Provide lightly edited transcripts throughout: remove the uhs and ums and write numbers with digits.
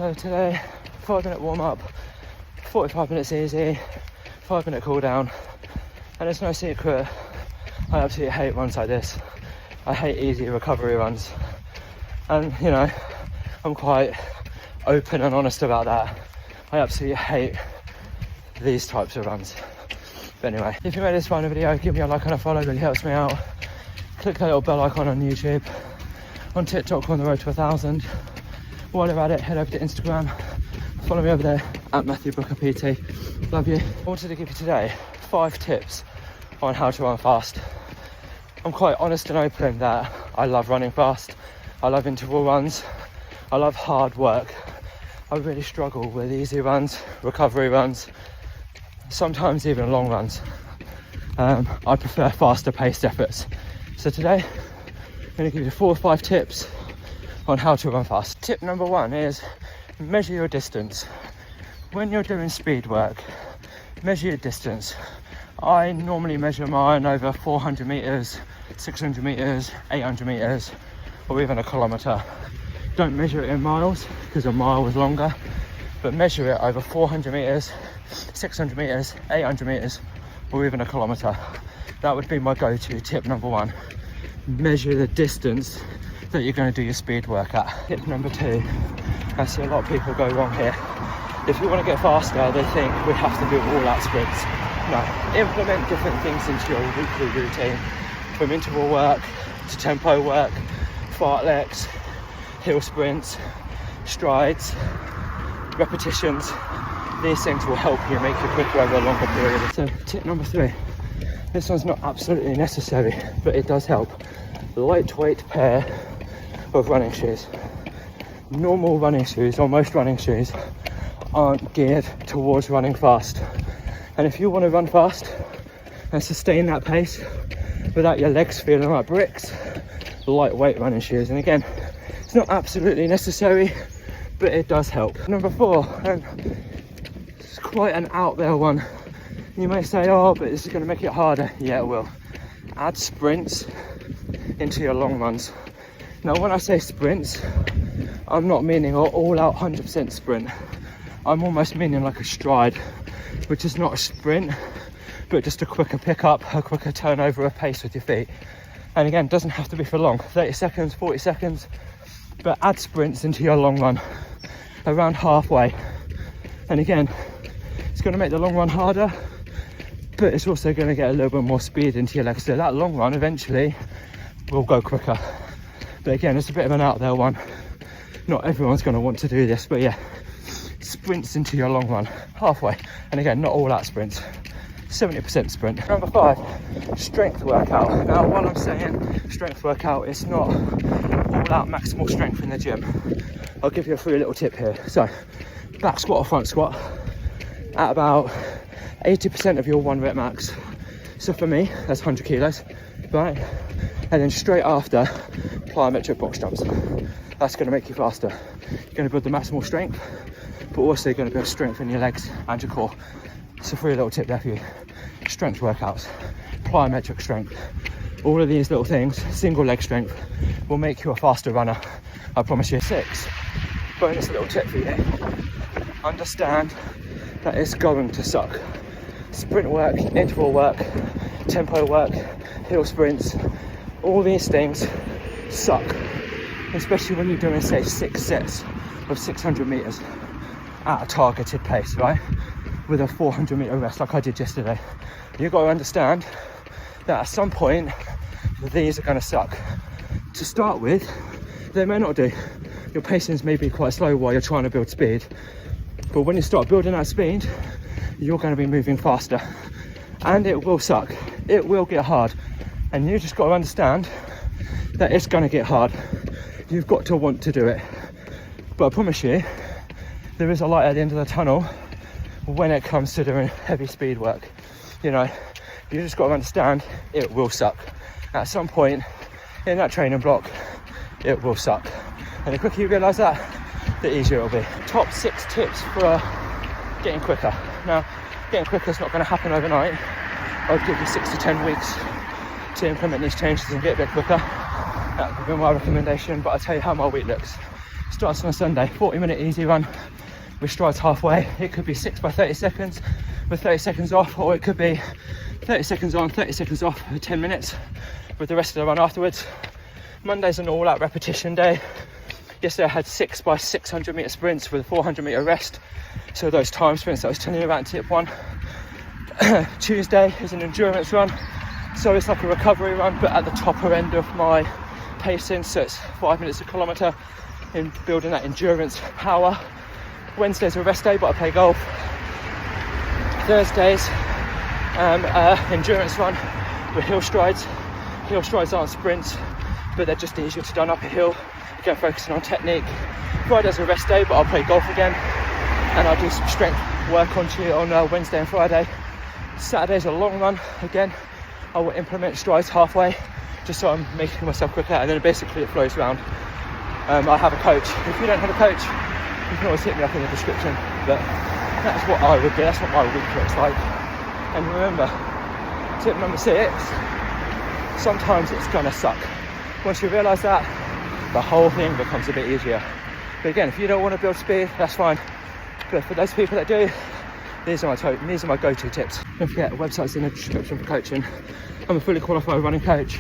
So today, 5-minute warm up, 45 minutes easy, 5-minute cool down, and it's no secret, I absolutely hate runs like this. I hate easy recovery runs, and you know, I'm quite open and honest about that. I absolutely hate these types of runs. But anyway, if you made this far in the video, give me a like and a follow, really helps me out. Click that little bell icon on YouTube. On TikTok, we're on the road to 1,000. While you're at it, head over to Instagram. Follow me over there at Matthew Booker PT. Love you. I wanted to give you today 5 tips on how to run fast. I'm quite honest and open that I love running fast. I love interval runs. I love hard work. I really struggle with easy runs, recovery runs, sometimes even long runs. I prefer faster paced efforts. So today, I'm going to give you 4 or 5 tips on how to run fast. Tip number 1 is measure your distance. When you're doing speed work, measure your distance. I normally measure mine over 400 meters, 600 meters, 800 meters, or even a kilometer. Don't measure it in miles because a mile is longer, but measure it over 400 meters, 600 meters, 800 meters, or even a kilometer. That would be my go-to tip number 1. Measure the distance that you're going to do your speed work at. Tip number 2, I see a lot of people go wrong here. If you want to get faster, they think we have to do all-out sprints. No, implement different things into your weekly routine, from interval work to tempo work, fartleks, hill sprints, strides, repetitions. These things will help you make you quicker over a longer period. So tip number 3, this one's not absolutely necessary, but it does help. Lightweight pair of running shoes. Normal running shoes, or most running shoes, aren't geared towards running fast. And if you want to run fast and sustain that pace without your legs feeling like bricks, lightweight running shoes. And again, it's not absolutely necessary, but it does help. Number 4, and it's quite an out there one. You may say, oh, but this is going to make it harder. Yeah, it will. Add sprints into your long runs. Now, when I say sprints, I'm not meaning an all-out 100% sprint. I'm almost meaning like a stride, which is not a sprint, but just a quicker pickup, a quicker turnover of pace with your feet. And again, it doesn't have to be for long, 30 seconds, 40 seconds, but add sprints into your long run around halfway. And again, it's going to make the long run harder, but it's also going to get a little bit more speed into your legs. So that long run eventually will go quicker. But again, it's a bit of an out there one. Not everyone's going to want to do this, but yeah, sprints into your long run halfway. And again, not all out sprints, 70% sprint. Number 5, strength workout. Now, while I'm saying strength workout, it's not all out maximal strength in the gym. I'll give you a free little tip here. So, back squat or front squat at about 80% of your 1 rep max. So for me, that's 100 kilos, right? And then straight after, plyometric box jumps. That's going to make you faster. You're going to build the maximal strength, but also you're going to build strength in your legs and your core. It's a free little tip there for you. Strength workouts, plyometric strength, all of these little things, single leg strength, will make you a faster runner, I promise you. 6, bonus little tip for you. Understand that it's going to suck. Sprint work, interval work, tempo work, hill sprints, all these things suck, especially when you're doing, say, 6 sets of 600 meters at a targeted pace, right? With a 400 meter rest like I did yesterday. You've got to understand that at some point, these are going to suck. To start with, they may not do. Your pacings may be quite slow while you're trying to build speed. But when you start building that speed, you're going to be moving faster. And it will suck. It will get hard. And you just got to understand that it's going to get hard. You've got to want to do it. But I promise you, there is a light at the end of the tunnel when it comes to doing heavy speed work. You know, you just got to understand it will suck. At some point in that training block, it will suck. And the quicker you realise that, the easier it'll be. Top 6 tips for getting quicker. Now, getting quicker is not going to happen overnight. I'll give you 6 to 10 weeks to implement these changes and get a bit quicker. That would be my recommendation, but I'll tell you how my week looks. Starts on a Sunday, 40-minute easy run with strides halfway. It could be 6 by 30 seconds with 30 seconds off, or it could be 30 seconds on, 30 seconds off for 10 minutes with the rest of the run afterwards. Monday's an all-out repetition day. Yesterday I had 6 by 600 metre sprints with a 400 metre rest. So those time sprints that I was telling you about in tip 1. Tuesday is an endurance run. So it's like a recovery run, but at the topper end of my pacing. So it's 5 minutes a kilometre in building that endurance power. Wednesday's a rest day, but I play golf. Thursday's endurance run with hill strides. Hill strides aren't sprints, but they're just easier to done up a hill. Again, focusing on technique. Friday's a rest day, but I'll play golf again, and I'll do some strength work on Wednesday and Friday. Saturday's a long run. Again, I will implement strides halfway, just so I'm making myself quicker, and then basically it flows around. I have a coach. If you don't have a coach, you can always hit me up in the description. But that's what I would do. That's what my week looks like. And remember, tip number 6: sometimes it's gonna suck. Once you realise that, the whole thing becomes a bit easier. But again, if you don't want to build speed, that's fine. But for those people that do, these are my go-to tips. Don't forget, website's in the description for coaching. I'm a fully qualified running coach.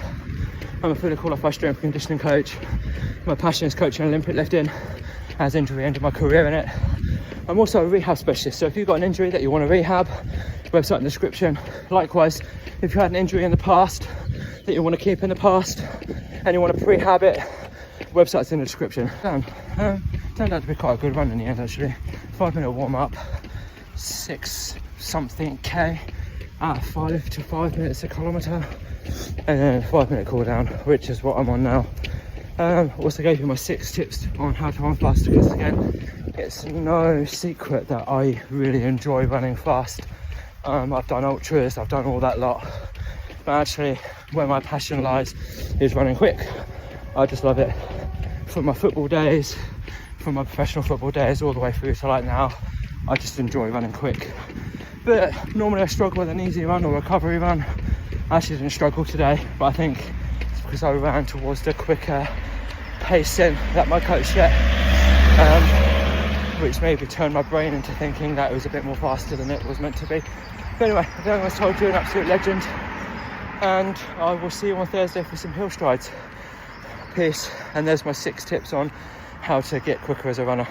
I'm a fully qualified strength and conditioning coach. My passion is coaching Olympic lifting, as injury ended my career in it. I'm also a rehab specialist, so if you've got an injury that you want to rehab, website in the description. Likewise, if you had an injury in the past that you want to keep in the past and you want to prehab it, website's in the description. Turned out to be quite a good run in the end, actually. 5-minute warm-up, 6 something K at 5 to 5 minutes a kilometre, and then a 5-minute cool down, which is what I'm on now. Also gave you my 6 tips on how to run faster, because again, it's no secret that I really enjoy running fast. I've done ultras, I've done all that lot, but actually where my passion lies is running quick. I just love it. From my football days, from my professional football days, all the way through to like now, I just enjoy running quick. But normally I struggle with an easy run or recovery run. I actually didn't struggle today, but I think it's because I ran towards the quicker pacing that my coach set, which maybe turned my brain into thinking that it was a bit more faster than it was meant to be. But anyway, I think I told you, an absolute legend, and I will see you on Thursday for some hill strides. Peace. And there's my 6 tips on how to get quicker as a runner.